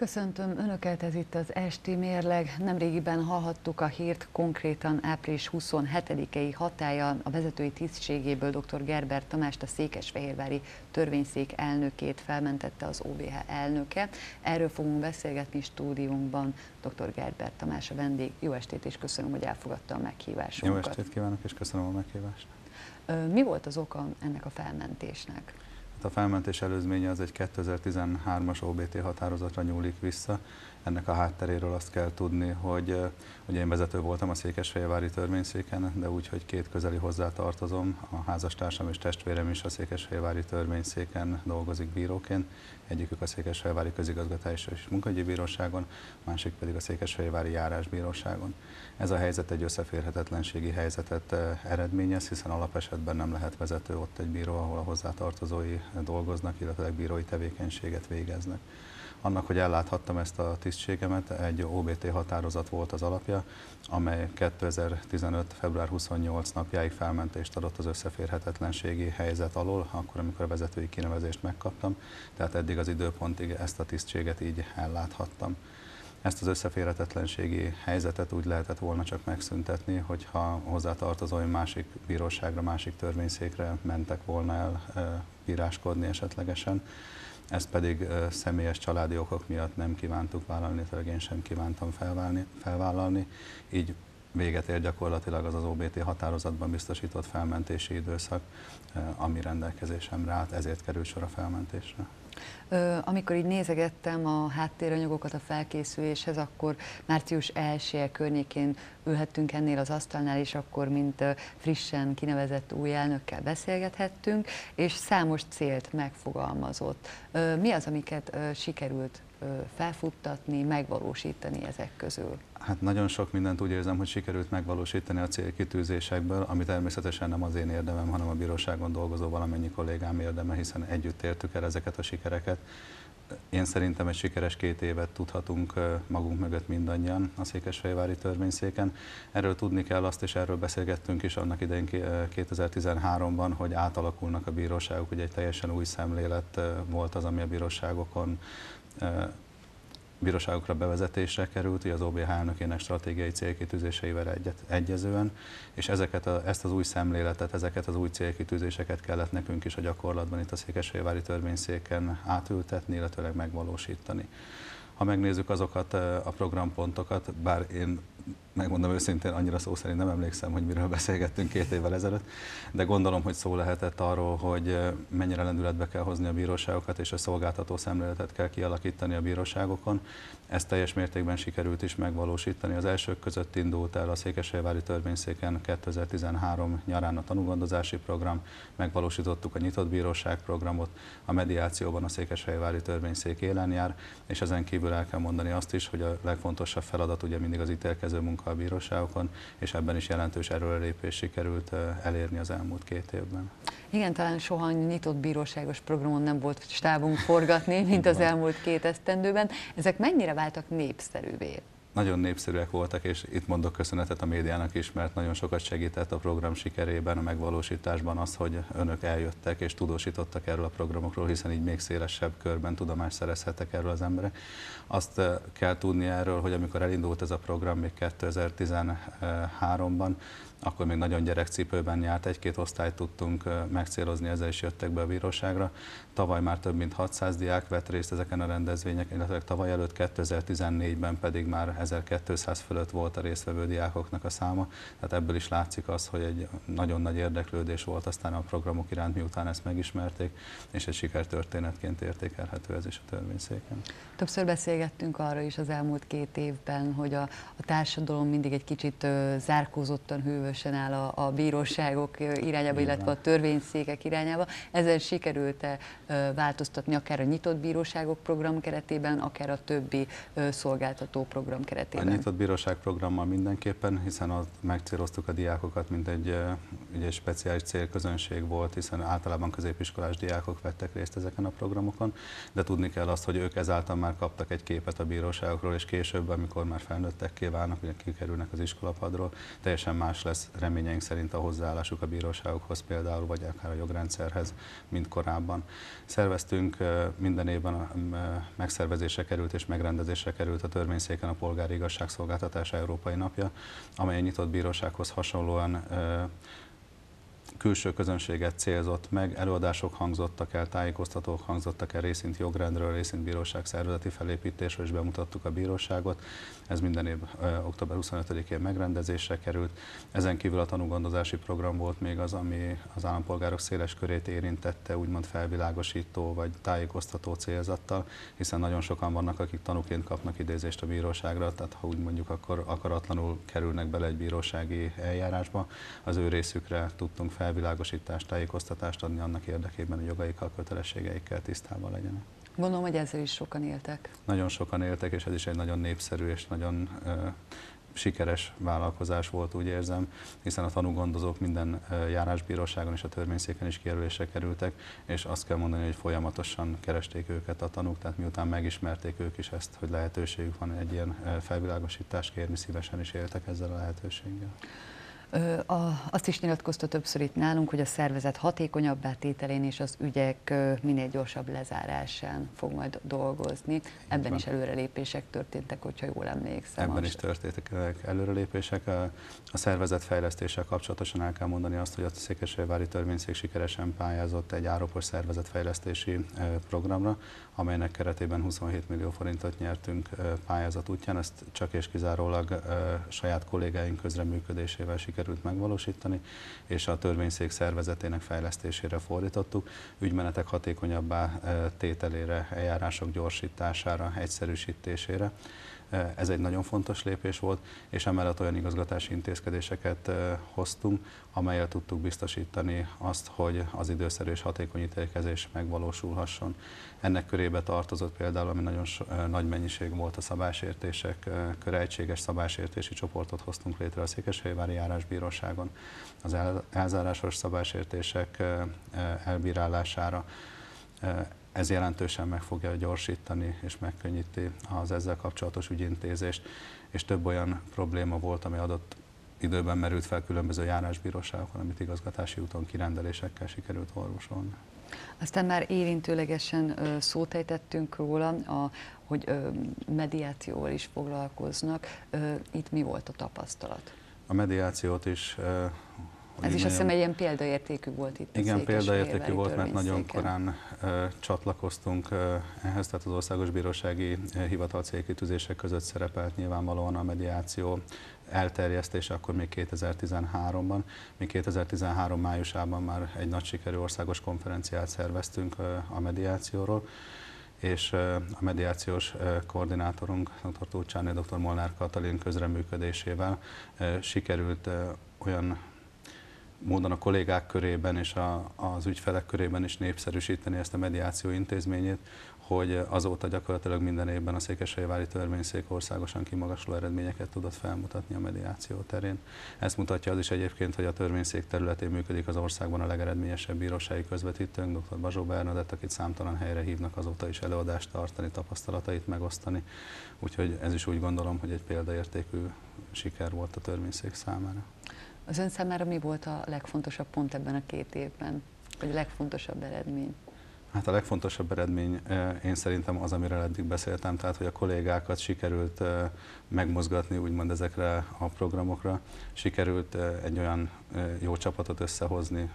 Köszöntöm Önöket, ez itt az Esti Mérleg. Nemrégiben hallhattuk a hírt, konkrétan április 27-i hatállyal a vezetői tisztségéből dr. Gerber Tamást, a székesfehérvári törvényszék elnökét felmentette az OBH elnöke. Erről fogunk beszélgetni stúdiónkban. Dr. Gerber Tamás a vendég. Jó estét, és köszönöm, hogy elfogadta a meghívásunkat. Jó estét kívánok, és köszönöm a meghívást. Mi volt az oka ennek a felmentésnek? A felmentés előzménye az egy 2013-as OBT határozatra nyúlik vissza. Ennek a hátteréről azt kell tudni, hogy ugye én vezető voltam a székesfehérvári törvényszéken, de úgy, hogy két közeli hozzátartozom, a házastársam és testvérem is a székesfehérvári törvényszéken dolgozik bíróként, egyikük a székesfehérvári közigazgatási és munkahogyi bíróságon, másik pedig a székesfehérvári járásbíróságon. Ez a helyzet egy összeférhetetlenségi helyzetet eredményez, hiszen alapesetben nem lehet vezető ott egy bíró, ahol a hozzátartozói dolgoznak, illetve bírói tevékenységet végeznek. Annak, hogy elláthattam ezt a tisztségemet, egy OBT határozat volt az alapja, amely 2015. február 28 napjáig felmentést adott az összeférhetetlenségi helyzet alól, akkor, amikor a vezetői kinevezést megkaptam, tehát eddig az időpontig ezt a tisztséget így elláthattam. Ezt az összeférhetetlenségi helyzetet úgy lehetett volna csak megszüntetni, hogyha hozzátartozói másik bíróságra, másik törvényszékre mentek volna el bíráskodni esetlegesen. Ezt pedig személyes családi okok miatt nem kívántuk vállalni, illetve én sem kívántam felvállalni. Így véget ér gyakorlatilag az OBT határozatban biztosított felmentési időszak, ami rendelkezésemre állt, ezért került sor a felmentésre. Amikor így nézegettem a háttéranyagokat a felkészüléshez, akkor március 1-e környékén ülhettünk ennél az asztalnál, és akkor mint frissen kinevezett új elnökkel beszélgethettünk, és számos célt megfogalmazott. Mi az, amiket sikerült felfuttatni, megvalósítani ezek közül? Hát nagyon sok mindent úgy érzem, hogy sikerült megvalósítani a célkitűzésekből, ami természetesen nem az én érdemem, hanem a bíróságon dolgozó valamennyi kollégám érdeme, hiszen együtt értük el ezeket a sikereket. Én szerintem egy sikeres 2 évet tudhatunk magunk mögött mindannyian a székesfehérvári törvényszéken. Erről tudni kell azt, és erről beszélgettünk is annak idején 2013-ban, hogy átalakulnak a bíróságok, ugye egy teljesen új szemlélet volt az, ami a bíróságokra bevezetésre került, az OBH elnökének stratégiai célkitűzéseivel egyezően, és ezt az új szemléletet, ezeket az új célkitűzéseket kellett nekünk is a gyakorlatban itt a székesfehérvári törvényszéken átültetni, illetőleg megvalósítani. Ha megnézzük azokat a programpontokat, bár én megmondom őszintén, annyira szó szerint nem emlékszem, hogy miről beszélgettünk 2 évvel ezelőtt, de gondolom, hogy szó lehetett arról, hogy mennyire lendületbe kell hozni a bíróságokat, és a szolgáltató szemléletet kell kialakítani a bíróságokon. Ezt teljes mértékben sikerült is megvalósítani. Az elsők között indult el a székesfehérvári törvényszéken 2013 nyarán a tanúgondozási program, megvalósítottuk a nyitott bíróság programot, a mediációban a székesfehérvári törvényszék élen jár, és ezen kívül el kell mondani azt is, hogy a legfontosabb feladat ugye mindig az ítélkező munka a bíróságokon, és ebben is jelentős előrelépés sikerült elérni az elmúlt 2 évben. Igen, talán soha nyitott bíróságos programon nem volt stábunk forgatni, mint az elmúlt 2 esztendőben. Ezek mennyire váltak népszerűvé? Nagyon népszerűek voltak, és itt mondok köszönetet a médiának is, mert nagyon sokat segített a program sikerében, a megvalósításban az, hogy önök eljöttek és tudósítottak erről a programokról, hiszen így még szélesebb körben tudomást szerezhettek erről az emberek. Azt kell tudni erről, hogy amikor elindult ez a program még 2013-ban, akkor még nagyon gyerekcipőben járt, 1-2 osztályt tudtunk megcélozni, ezzel is jöttek be a bíróságra. Tavaly már több mint 600 diák vett részt ezeken a rendezvényeken, illetve tavaly előtt 2014-ben pedig már 1200 fölött volt a résztvevő diákoknak a száma. Tehát ebből is látszik az, hogy egy nagyon nagy érdeklődés volt aztán a programok iránt, miután ezt megismerték, és egy sikertörténetként értékelhető ez is a törvényszéken. Többször beszélgettünk arra is az elmúlt 2 évben, hogy a társadalom mindig egy kicsit zárkózottan, hűvösen áll a bíróságok irányába, illetve a törvényszékek irányába. Ezen sikerült-e változtatni akár a nyitott bíróságok program keretében, akár a többi szolgáltató program keretében? keretében? A nyitott bíróság programmal mindenképpen, hiszen ott megcéloztuk a diákokat, mint egy speciális célközönség volt, hiszen általában középiskolás diákok vettek részt ezeken a programokon, de tudni kell azt, hogy ők ezáltal már kaptak egy képet a bíróságokról, és később, amikor már felnőttekké válnak, ugye kikerülnek az iskolapadról, teljesen más lesz reményeink szerint a hozzáállásuk a bíróságokhoz például, vagy akár a jogrendszerhez, mint korábban. Szerveztünk minden évben megszervezésre került és megrendezésre került a törvényszéken a Polgári Igazságszolgáltatás Európai Napja, amely a nyitott bírósághoz hasonlóan külső közönséget célzott meg, előadások hangzottak el, tájékoztatók hangzottak el részint jogrendről, részint bíróság szervezeti felépítésről, és bemutattuk a bíróságot. Ez minden év október 25-én megrendezésre került. Ezen kívül a tanúgondozási program volt még az, ami az állampolgárok széles körét érintette, úgymond felvilágosító vagy tájékoztató célzattal, hiszen nagyon sokan vannak, akik tanúként kapnak idézést a bíróságra, tehát ha úgy mondjuk, akkor akaratlanul kerülnek bele egy bírósági eljárásba. Az ő részükre tudtunk felvilágosítást, tájékoztatást adni annak érdekében, hogy jogaikkal, kötelességeikkel tisztában legyenek. Gondolom, hogy ezzel is sokan éltek. Nagyon sokan éltek, és ez is egy nagyon népszerű és nagyon sikeres vállalkozás volt, úgy érzem, hiszen a tanúgondozók minden járásbíróságon és a törvényszéken is kijelölésre kerültek, és azt kell mondani, hogy folyamatosan keresték őket a tanúk, tehát miután megismerték ők is ezt, hogy lehetőségük van egy ilyen felvilágosítást kérni, szívesen is éltek ezzel a lehetőséggel. Azt is nyilatkozta többször itt nálunk, hogy a szervezet hatékonyabbá tételén és az ügyek minél gyorsabb lezárásán fog majd dolgozni. Ebben is előrelépések történtek, hogyha jól emlékszem. Ebben is történtek előrelépések. A szervezet fejlesztéssel kapcsolatosan el kell mondani azt, hogy a Székesfehérvári Törvényszék sikeresen pályázott egy áropos szervezetfejlesztési programra, amelynek keretében 27 millió forintot nyertünk pályázat útján. Ezt csak és kizárólag saját kollégáink közreműködésével sikerült megvalósítani, és a törvényszék szervezetének fejlesztésére fordítottuk, ügymenetek hatékonyabbá tételére, eljárások gyorsítására, egyszerűsítésére. Ez egy nagyon fontos lépés volt, és emellett olyan igazgatási intézkedéseket hoztunk, amellyel tudtuk biztosítani azt, hogy az időszerű és hatékony ítélkezés megvalósulhasson. Ennek körébe tartozott például, ami nagyon nagy mennyiség volt, a szabálysértések köre, egységes szabálysértési csoportot hoztunk létre a Székesfehérvári Járásbíróságon az elzárásos szabálysértések elbírálására. Ez jelentősen meg fogja gyorsítani és megkönnyíti az ezzel kapcsolatos ügyintézést, és több olyan probléma volt, ami adott időben merült fel különböző járásbíróságokon, amit igazgatási úton kirendelésekkel sikerült orvosolni. Aztán már érintőlegesen szót ejtettünk róla, hogy mediációval is foglalkoznak. Itt mi volt a tapasztalat? A mediációt is... Ez is azt hiszem egy ilyen példaértékű volt itt. Igen, példaértékű volt, mert nagyon korán csatlakoztunk ehhez, tehát az Országos Bírósági Hivatal célkitűzések között szerepelt nyilvánvalóan a mediáció elterjesztése, akkor még 2013-ban. Mi 2013 májusában már egy nagy sikerű országos konferenciát szerveztünk a mediációról, és a mediációs koordinátorunk, dr. Tóth Csárné, dr. Molnár Katalin közreműködésével sikerült olyan módon a kollégák körében és az ügyfelek körében is népszerűsíteni ezt a mediáció intézményét, hogy azóta gyakorlatilag minden évben a Székesfehérvári Törvényszék országosan kimagasló eredményeket tudott felmutatni a mediáció terén. Ezt mutatja az is egyébként, hogy a törvényszék területén működik az országban a legeredményesebb bírósági közvetítőnk, dr. Bazsó Bernadett, akit számtalan helyre hívnak azóta is előadást tartani, tapasztalatait megosztani. Úgyhogy ez is úgy gondolom, hogy egy példaértékű siker volt a törvényszék számára. Az ön számára mi volt a legfontosabb pont ebben a 2 évben, vagy a legfontosabb eredmény? Hát a legfontosabb eredmény én szerintem az, amiről eddig beszéltem, tehát hogy a kollégákat sikerült megmozgatni úgymond ezekre a programokra, sikerült egy olyan jó csapatot összehozni,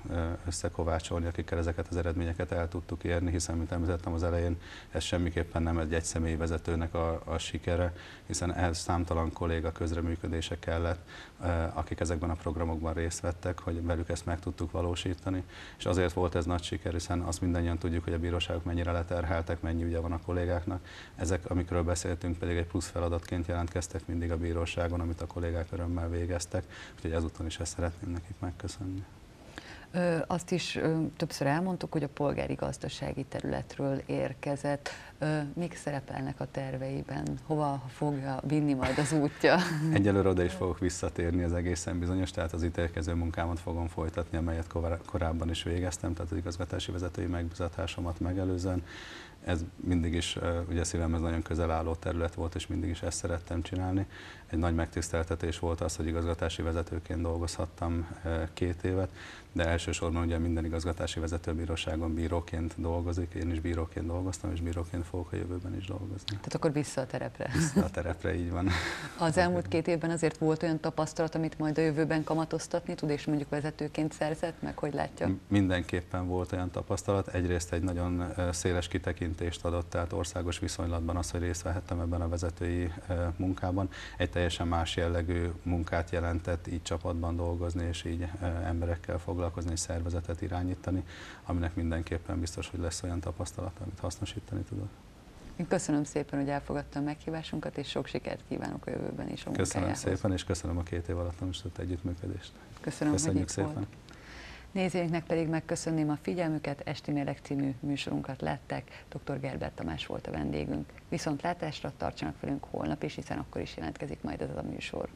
összekovácsolni, akikkel ezeket az eredményeket el tudtuk érni, hiszen, mint említettem az elején, ez semmiképpen nem egy egyszemély vezetőnek a sikere, hiszen ehhez számtalan kolléga közreműködése kellett, akik ezekben a programokban részt vettek, hogy velük ezt meg tudtuk valósítani, és azért volt ez nagy siker, hiszen azt mindannyian tudjuk, hogy a bíróságok mennyire leterheltek, mennyi ügye van a kollégáknak. Ezek, amikről beszéltünk, pedig egy plusz feladatként jelentkeztek mindig a bíróságon, amit a kollégák örömmel végeztek, úgyhogy ezúton is ezt szeretném nekik megköszönni. Azt is többször elmondtuk, hogy a polgári gazdasági területről érkezett. Mik szerepelnek a terveiben? Hova fogja vinni majd az útja? Egyelőre oda is fogok visszatérni, az egészen bizonyos, tehát az ítélkező munkámat fogom folytatni, amelyet korábban is végeztem, tehát az igazgatási vezetői megbízatásomat megelőzően. Ez mindig is, ugye szívemhez nagyon közel álló terület volt, és mindig is ezt szerettem csinálni. Egy nagy megtiszteltetés volt az, hogy igazgatási vezetőként dolgozhattam 2 évet, de elsősorban ugye minden igazgatási vezetőbíróságon bíróként dolgozik, én is bíróként dolgoztam, és bíróként fogok a jövőben is dolgozni. Tehát akkor vissza a terepre. Vissza a terepre, így van. Az elmúlt 2 évben azért volt olyan tapasztalat, amit majd a jövőben kamatoztatni tud, és mondjuk vezetőként szerzett meg, hogy látja? Mindenképpen volt olyan tapasztalat. Egyrészt egy nagyon széles kitekintést adott, tehát országos viszonylatban az, hogy részt vehettem ebben a vezetői munkában. Egy teljesen más jellegű munkát jelentett így csapatban dolgozni, és így emberekkel foglalkozni, és szervezetet irányítani, aminek mindenképpen biztos, hogy lesz olyan tapasztalat, amit hasznosítani tudok. Én köszönöm szépen, hogy elfogadta a meghívásunkat, és sok sikert kívánok a jövőben is a munkájához. Köszönöm szépen, és köszönöm a 2 év alatt tanúsított együttműködést. Köszönjük szépen. Volt. Nézőinknek pedig megköszönném a figyelmüket, Esti Mérleg című műsorunkat látták, dr. Gerber Tamás volt a vendégünk. Viszontlátásra, tartsanak velünk holnap is, hiszen akkor is jelentkezik majd ez a műsor.